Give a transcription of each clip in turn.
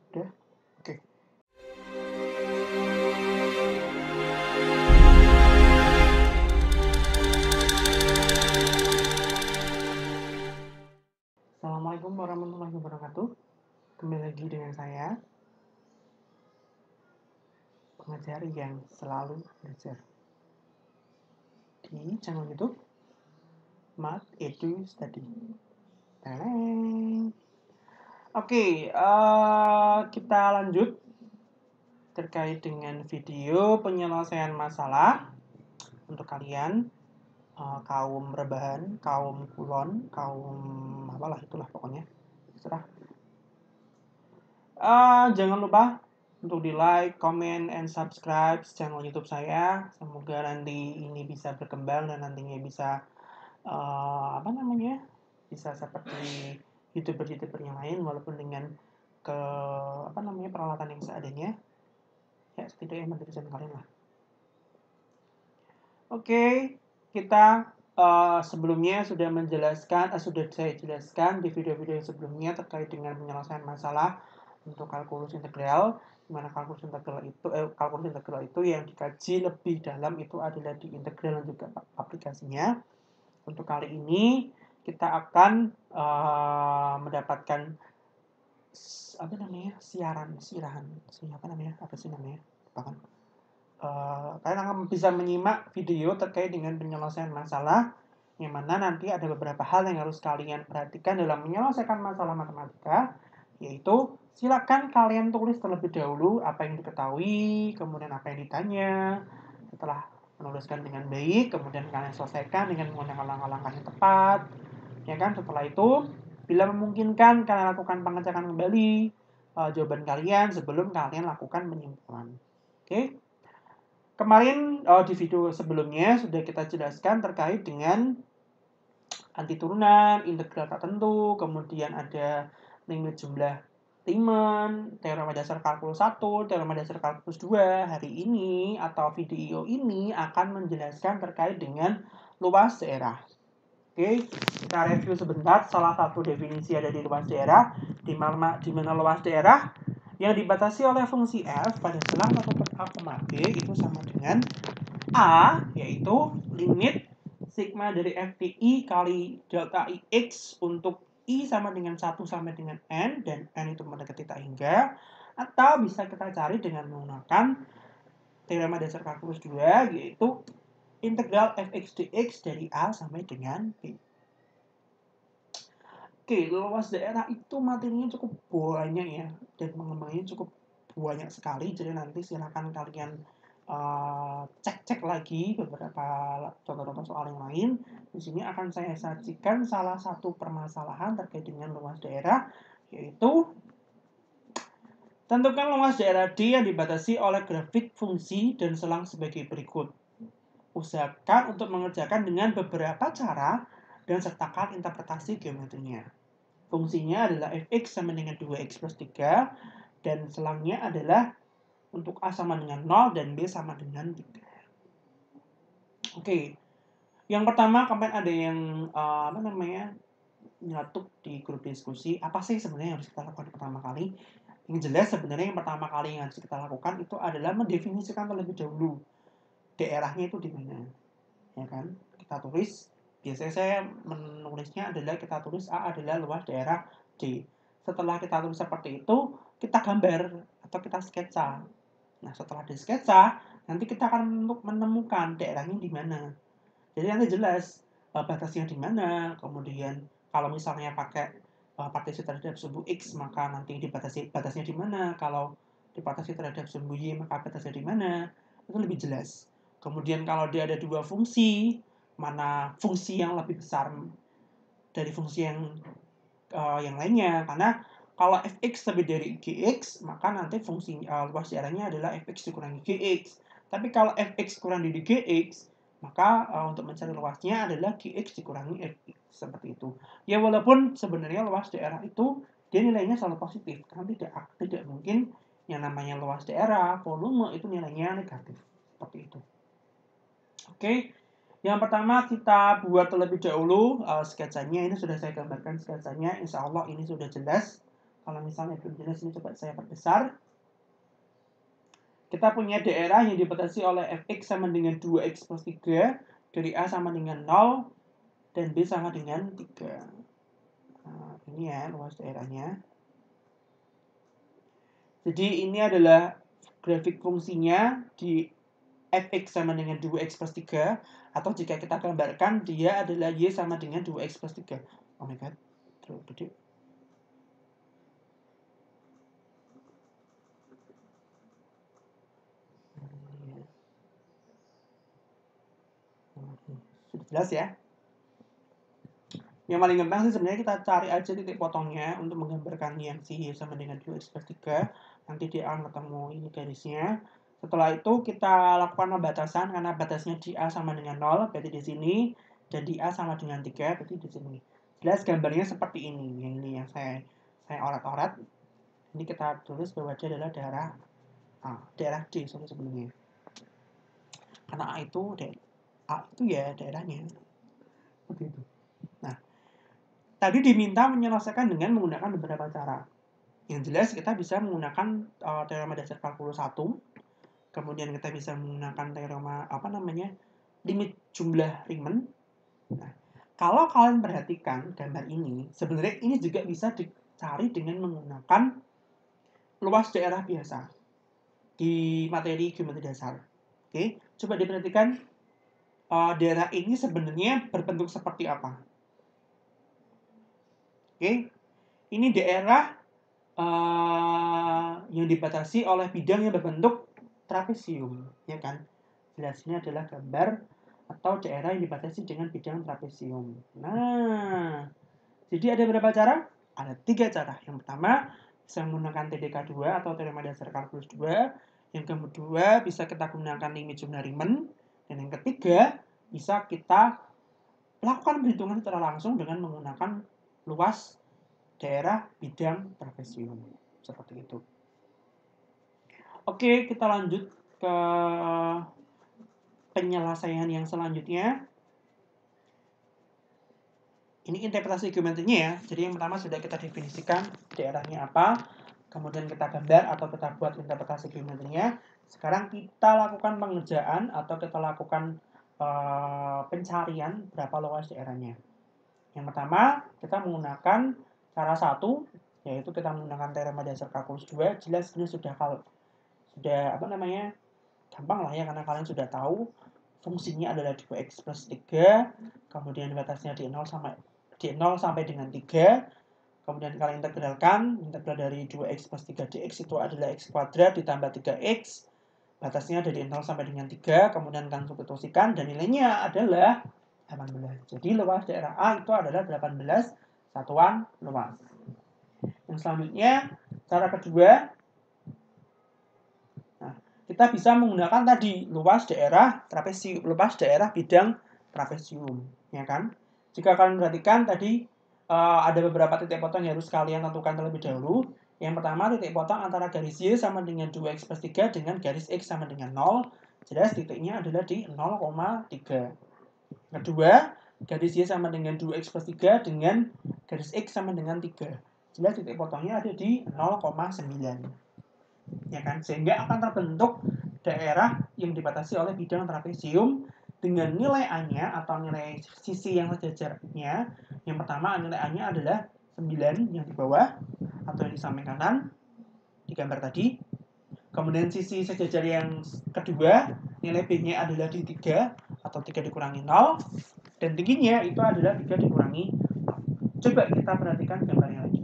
Udah? Oke. Assalamualaikum warahmatullahi wabarakatuh. Kembali lagi dengan saya, pengajar yang selalu belajar di channel YouTube Math Edu Study. Oke, kita lanjut terkait dengan video penyelesaian masalah untuk kalian kaum rebahan, kaum kulon, kaum apalah itulah pokoknya. Terserah. Jangan lupa untuk di like, comment, and subscribe channel YouTube saya. Semoga nanti ini bisa berkembang dan nantinya bisa bisa seperti youtuber yang lain walaupun dengan peralatan yang seadanya. Ya setidaknya menjadi kalian lah. Oke, kita sebelumnya sudah saya jelaskan di video-video sebelumnya terkait dengan penyelesaian masalah untuk kalkulus integral, di mana kalkulus integral itu yang dikaji lebih dalam itu adalah di integral dan juga aplikasinya. Untuk kali ini kita akan mendapatkan kalian akan bisa menyimak video terkait dengan penyelesaian masalah, yang mana nanti ada beberapa hal yang harus kalian perhatikan dalam menyelesaikan masalah matematika, yaitu silakan kalian tulis terlebih dahulu apa yang diketahui, kemudian apa yang ditanya. Setelah menuliskan dengan baik, kemudian kalian selesaikan dengan menggunakan langkah-langkah yang tepat, ya kan? Setelah itu, bila memungkinkan, kalian lakukan pengecekan kembali jawaban kalian sebelum kalian lakukan penyimpulan. Oke? Kemarin di video sebelumnya sudah kita jelaskan terkait dengan anti turunan, integral tak tentu, kemudian ada limit jumlah Riemann, teorema dasar kalkulus 1, teorema dasar kalkulus 2. Hari ini atau video ini akan menjelaskan terkait dengan luas daerah. Oke, kita review sebentar salah satu definisi ada di luas daerah, di mana luas daerah yang dibatasi oleh fungsi f pada selang atau a, b itu sama dengan a, yaitu limit sigma dari fpi kali delta ix untuk I sama dengan 1 sampai dengan N, dan N itu mendekati tak hingga, atau bisa kita cari dengan menggunakan teorema dasar kalkulus 2, yaitu integral fx dx dari A sampai dengan B. Oke, luas daerah itu materinya cukup banyak ya, dan pengembangannya cukup banyak sekali, jadi nanti silakan kalian cek lagi beberapa contoh-contoh soal yang lain. Di sini akan saya sajikan salah satu permasalahan terkait dengan luas daerah, yaitu tentukan luas daerah D yang dibatasi oleh grafik fungsi dan selang sebagai berikut. Usahakan untuk mengerjakan dengan beberapa cara dan sertakan interpretasi geometrinya. Fungsinya adalah fx sama dengan 2x plus 3, dan selangnya adalah untuk A sama dengan 0 dan B sama dengan 3. Oke. Yang pertama, kemarin ada yang nyeletuk di grup diskusi, apa sih sebenarnya yang harus kita lakukan pertama kali? Yang jelas sebenarnya yang pertama kali yang harus kita lakukan itu adalah mendefinisikan terlebih dahulu daerahnya itu di mana. Ya kan? Kita tulis, biasanya saya menulisnya adalah kita tulis A adalah luas daerah D. Setelah kita tulis seperti itu, kita gambar atau kita sketsa. Nah, setelah di sketsa, nanti kita akan menemukan daerahnya di mana. Jadi nanti jelas batasnya di mana. Kemudian kalau misalnya pakai partisi terhadap sumbu X, maka nanti batasnya di mana. Kalau dibatasi terhadap sumbu Y, maka batasnya di mana. Itu lebih jelas. Kemudian kalau dia ada dua fungsi, mana fungsi yang lebih besar dari fungsi yang lainnya. Karena kalau fx lebih dari gx, maka nanti fungsi luas daerahnya adalah fx dikurangi gx. Tapi kalau fx kurang dari gx, maka untuk mencari luasnya adalah gx dikurangi fx, seperti itu. Ya walaupun sebenarnya luas daerah itu dia nilainya selalu positif, karena tidak mungkin yang namanya luas daerah, volume itu nilainya negatif, seperti itu. Oke. Yang pertama kita buat terlebih dahulu sketsanya. Ini sudah saya gambarkan sketsanya. Insya Allah ini sudah jelas Kalau misalnya belum jelas, ini coba saya perbesar. Kita punya daerah yang dibatasi oleh fx sama dengan 2x plus 3, dari A sama dengan 0, dan B sama dengan 3. Nah, ini ya luas daerahnya. Jadi ini adalah grafik fungsinya di fx sama dengan 2x plus 3, atau jika kita gambarkan, dia adalah y sama dengan 2x plus 3. Oh my god, terlalu gede. Sudah jelas ya? Yang paling gampang sih sebenarnya kita cari aja titik potongnya untuk menggambarkan yang si y sama dengan 2x plus 3. Nanti dia akan ketemu ini garisnya. Setelah itu kita lakukan pembatasan, karena batasnya di A sama dengan 0, berarti di sini, dan di A sama dengan 3, berarti di sini. Jelas gambarnya seperti ini. Yang ini yang saya orat-orat. Ini kita tulis bahwa dia adalah daerah D sebelumnya. Karena A itu ya daerahnya. Seperti itu. Nah, tadi diminta menyelesaikan dengan menggunakan beberapa cara. Yang jelas kita bisa menggunakan teorema dasar kalkulus 1. Kemudian kita bisa menggunakan teorema limit jumlah Riemann. Nah, kalau kalian perhatikan gambar ini, sebenarnya ini juga bisa dicari dengan menggunakan luas daerah biasa di materi geometri dasar. Oke, coba diperhatikan daerah ini sebenarnya berbentuk seperti apa. Oke, ini daerah yang dibatasi oleh bidang yang berbentuk trapesium, ya kan? Jelas ini adalah gambar atau daerah yang dibatasi dengan bidang trapesium. Nah, jadi ada berapa cara? Ada 3 cara. Yang pertama, bisa menggunakan TDK 2 atau teorema dasar kalkulus 2. Yang kedua, bisa kita gunakan limit jumlah Riemann. Dan yang ketiga, bisa kita lakukan perhitungan secara langsung dengan menggunakan luas daerah bidang trapesium. Seperti itu. Oke, kita lanjut ke penyelesaian yang selanjutnya. Ini interpretasi geometrinya ya. Jadi yang pertama sudah kita definisikan daerahnya apa, kemudian kita gambar atau kita buat interpretasi geometrinya. Sekarang kita lakukan pengerjaan atau kita lakukan pencarian berapa luas daerahnya. Yang pertama, kita menggunakan cara 1, yaitu kita menggunakan teorema dasar kalkulus 2. Jelas ini sudah gampang lah ya, karena kalian sudah tahu fungsinya adalah 2x plus 3, kemudian batasnya di 0 sampai dengan 3, kemudian kalian integralkan, integral dari 2x plus 3 dx itu adalah x kuadrat ditambah 3x, batasnya dari 0 sampai dengan 3, kemudian kalian substitusikan, dan nilainya adalah 18. Jadi luas daerah A itu adalah 18 satuan luas. Yang selanjutnya, cara kedua, kita bisa menggunakan tadi luas daerah bidang trapesium, ya kan? Jika kalian perhatikan tadi ada beberapa titik potong yang harus kalian tentukan terlebih dahulu. Yang pertama, titik potong antara garis Y sama dengan 2x plus 3 dengan garis X sama dengan 0. Jelas titiknya adalah di 0,3. Kedua, garis Y sama dengan 2x plus 3 dengan garis X sama dengan 3. Jelas titik potongnya ada di 0,9. Ya kan, sehingga akan terbentuk daerah yang dibatasi oleh bidang trapesium dengan nilai A-nya atau nilai sisi yang sejajarnya. Yang pertama, nilai A-nya adalah 9 yang di bawah atau yang di samping kanan di gambar tadi. Kemudian sisi sejajar yang kedua, nilai B-nya adalah di 3 atau 3 dikurangi 0, dan tingginya itu adalah 3 dikurangi 0. Coba kita perhatikan gambarnya lagi.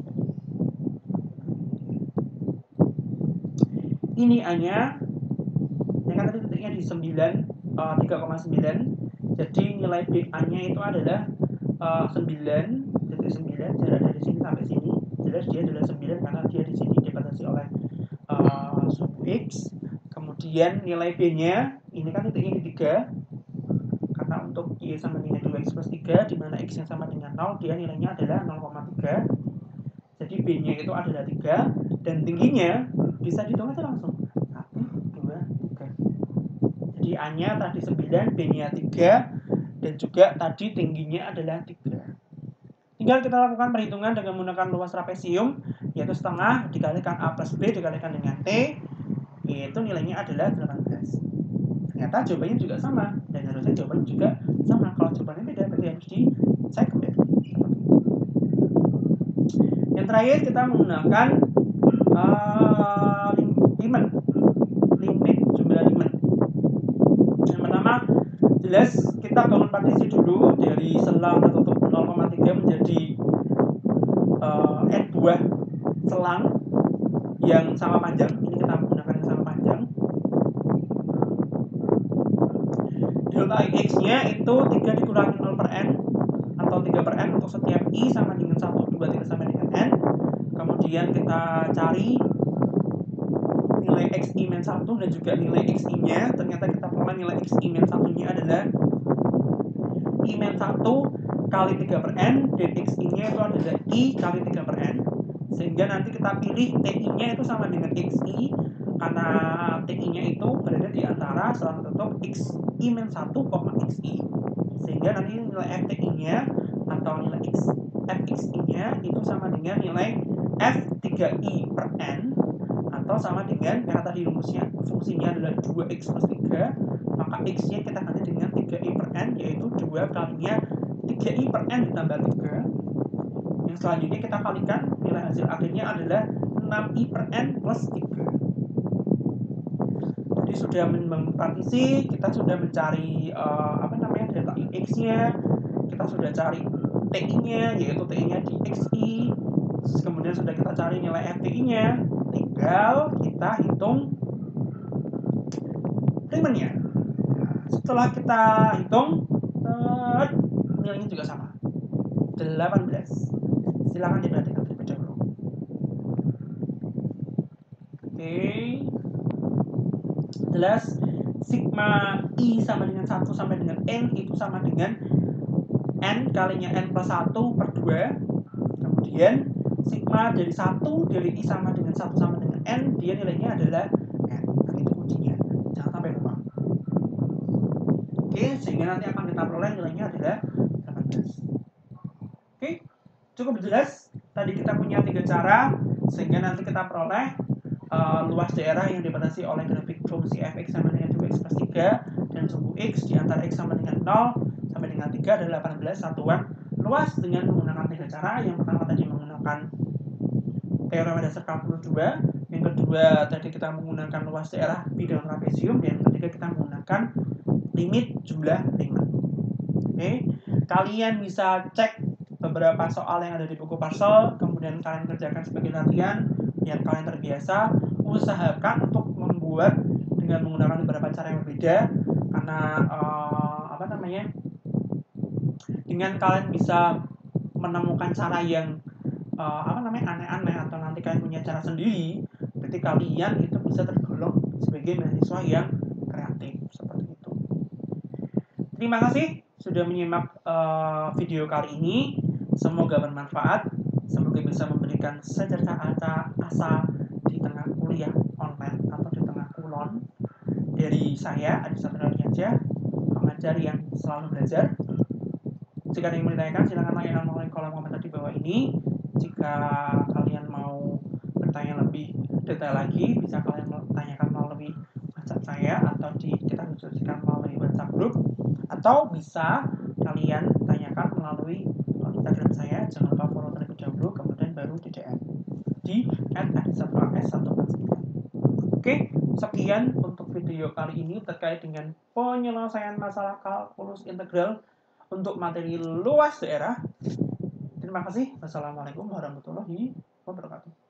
Ini A-nya, ini kan tadi titiknya di 3,9. Jadi nilai BA-nya itu adalah 9,9, jarak dari sini sampai sini. Jelas dia adalah 9 karena dia di sini dibatasi oleh suku X. Kemudian nilai B-nya, ini kan titiknya di 3. Karena untuk Y sama dengan 2x plus 3, di mana X-nya sama dengan 0, dia nilainya adalah 0,3. Jadi B-nya itu adalah 3, dan tingginya bisa dihitung aja langsung. 1, 2, 3. Jadi A-nya tadi 9, B-nya 3, dan juga tadi tingginya adalah 3. Tinggal kita lakukan perhitungan dengan menggunakan luas trapesium, yaitu setengah dikalikan A plus B dikalikan dengan T, yaitu nilainya adalah 18. Ternyata jawabannya juga sama, dan harusnya jawabannya juga sama. Kalau jawabannya beda, berarti harus dicek kembali. Yang terakhir kita menggunakan limit jumlah limit. Yang pertama, jelas kita bangun partisi dulu dari selang tertutup 0,3 menjadi n buah selang yang sama panjang. Ini kita menggunakan yang sama panjang. Delta X-nya itu 3 dikurangi 0 per n atau 3 per n untuk setiap I sama dengan 1, 2, 3 sampai dengan n. Kemudian kita cari nilai XI min 1 dan juga nilai XI-nya. Ternyata kita peroleh nilai XI min 1-nya adalah I min 1 kali 3 per n, dan XI-nya itu adalah I kali 3 per n. Sehingga nanti kita pilih TI-nya itu sama dengan XI, karena TI-nya itu berada di antara selang tertutup XI min 1, XI. Sehingga nanti nilai FTI-nya atau nilai FXI-nya itu sama dengan nilai F3I per N, atau sama dengan, karena tadi rumusnya fungsinya adalah 2X plus 3, maka X-nya kita ganti dengan 3I per N, yaitu 2 kalinya 3I per N ditambah 3. Yang selanjutnya kita kalikan, nilai hasil akhirnya adalah 6I per N plus 3. Jadi sudah membangun partisi, kita sudah mencari delta X-nya, kita sudah cari TI-nya, yaitu TI-nya di XI, kemudian sudah kita cari nilai FTI-nya, tinggal kita hitung primernya. Setelah kita hitung, nilainya juga sama, 18. Silahkan diperhatikan terlebih dahulu. Oke. Jelas sigma I sama dengan 1 sampai dengan N itu sama dengan N kalinya N plus 1 per 2. Kemudian sigma dari 1 dari I sama dengan 1 sama dengan N, dia nilainya adalah N. Nah, itu kuncinya, jangan sampai lupa. Oke, sehingga nanti akan kita peroleh nilainya adalah 18. Oke, cukup jelas. Tadi kita punya 3 cara, sehingga nanti kita peroleh luas daerah yang dibatasi oleh grafik fungsi fx sama dengan 2x plus 3 dan suku x di antara x sama dengan 0 sampai dengan 3 adalah 18 satuan luas dengan menggunakan 3 cara. Yang pertama tadi menggunakan teorema dasar kalkulus 2, yang kedua tadi kita menggunakan luas daerah bidang trapesium, dan yang ketiga kita menggunakan limit jumlah limit. Oke, kalian bisa cek beberapa soal yang ada di buku Parsel, kemudian kalian kerjakan sebagai latihan biar kalian terbiasa. Usahakan untuk membuat dengan menggunakan beberapa cara yang berbeda, karena dengan kalian bisa menemukan cara yang aneh-aneh, atau nanti kalian punya cara sendiri, berarti kalian itu bisa tergolong sebagai mahasiswa yang kreatif seperti itu. Terima kasih sudah menyimak video kali ini. Semoga bermanfaat. Semoga bisa memberikan secerca asa di tengah kuliah online atau di tengah kulon. Dari saya, Adi Satrio Diansyah, pengajar yang selalu belajar. Jika ada yang mau ditanyakan, silakan tanyakan melalui kolom komentar di bawah ini. Jika kalian mau bertanya lebih detail lagi, bisa kalian tanyakan melalui WhatsApp saya, atau kita diskusikan melalui WhatsApp group, atau bisa kalian tanyakan melalui Instagram saya. Jangan lupa follow terlebih dahulu, kemudian baru di DM di @adisatros149. Oke, sekian untuk video kali ini terkait dengan penyelesaian masalah kalkulus integral untuk materi luas daerah. Terima kasih. Wassalamualaikum warahmatullahi wabarakatuh.